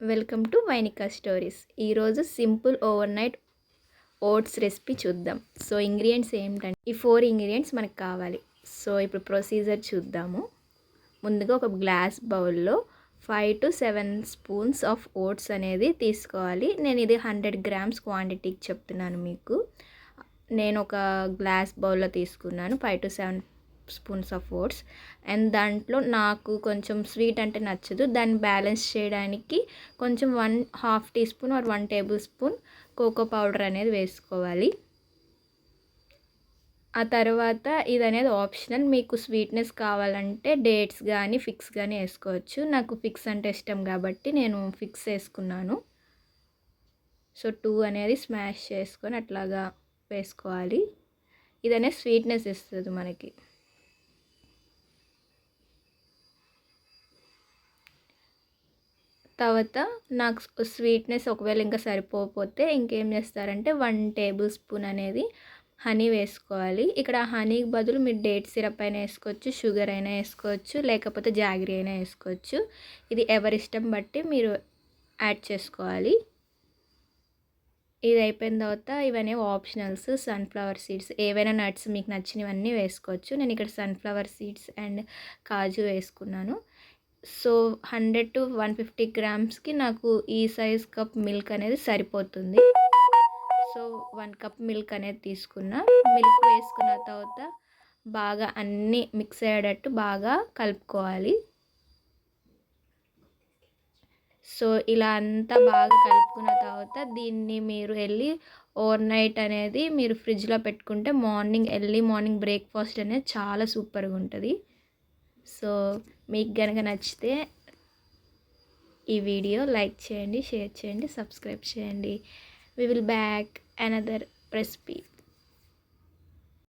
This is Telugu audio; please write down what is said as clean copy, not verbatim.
Welcome to Vainika stories. ఈరోజు simple overnight oats recipe చూద్దాం. సో ఇంగ్రీడియంట్స్ ఏమిటంటే ఈ 4 ఇంగ్రీడియంట్స్ మనకు కావాలి. సో ఇప్పుడు ప్రొసీజర్ చూద్దాము. ముందుగా ఒక గ్లాస్ బౌల్లో 5 to 7 స్పూన్స్ ఆఫ్ ఓట్స్ అనేది తీసుకోవాలి. నేను ఇది 100 గ్రామ్స్ క్వాంటిటీకి చెప్తున్నాను మీకు. నేను ఒక గ్లాస్ బౌల్లో తీసుకున్నాను 5 to 7 spoons of votes. And దాంట్లో నాకు కొంచెం స్వీట్ అంటే నచ్చదు, దాన్ని బ్యాలెన్స్ చేయడానికి కొంచెం 1/2 teaspoon or 1 tablespoon cocoa powder అనేది వేసుకోవాలి. ఆ తర్వాత ఇది అనేది ఆప్షనల్, మీకు స్వీట్నెస్ కావాలంటే డేట్స్ కానీ ఫిక్స్ కానీ వేసుకోవచ్చు. నాకు ఫిక్స్ అంటే ఇష్టం కాబట్టి నేను ఫిక్స్ వేసుకున్నాను. సో 2 అనేది స్మాష్ చేసుకొని అట్లాగా వేసుకోవాలి. ఇది అనేది స్వీట్నెస్ ఇస్తుంది మనకి. తర్వాత నాకు స్వీట్నెస్ ఒకవేళ ఇంకా సరిపోకపోతే ఇంకేం చేస్తారంటే 1 టేబుల్ స్పూన్ అనేది హనీ వేసుకోవాలి. ఇక్కడ హనీకి బదులు మీరు డేట్ సిరప్ అయినా వేసుకోవచ్చు, షుగర్ అయినా వేసుకోవచ్చు, లేకపోతే జాగరీ అయినా వేసుకోవచ్చు. ఇది ఎవరి ఇష్టం బట్టి మీరు యాడ్ చేసుకోవాలి. ఇది అయిపోయిన తర్వాత ఇవన్నీ ఆప్షనల్స్. సన్ఫ్లవర్ సీడ్స్, ఏవైనా నట్స్ మీకు నచ్చినవన్నీ వేసుకోవచ్చు. నేను ఇక్కడ సన్ఫ్లవర్ సీడ్స్ అండ్ కాజు వేసుకున్నాను. సో 100 to 150 గ్రామ్స్కి నాకు ఈ సైజ్ కప్ మిల్క్ అనేది సరిపోతుంది. సో 1 కప్ మిల్క్ అనేది తీసుకున్నా. మిల్క్ వేసుకున్న తర్వాత బాగా అన్నీ మిక్స్ అయ్యేటట్టు బాగా కలుపుకోవాలి. సో ఇలా అంతా బాగా కలుపుకున్న తర్వాత దీన్ని మీరు వెళ్ళి ఓవర్ నైట్ అనేది మీరు ఫ్రిడ్జ్లో పెట్టుకుంటే ఎర్లీ మార్నింగ్ బ్రేక్ఫాస్ట్ అనేది చాలా సూపర్గా ఉంటుంది. సో మీకు కనుక నచ్చితే ఈ వీడియో లైక్ చేయండి, షేర్ చేయండి, సబ్స్క్రైబ్ చేయండి. We will back another recipe.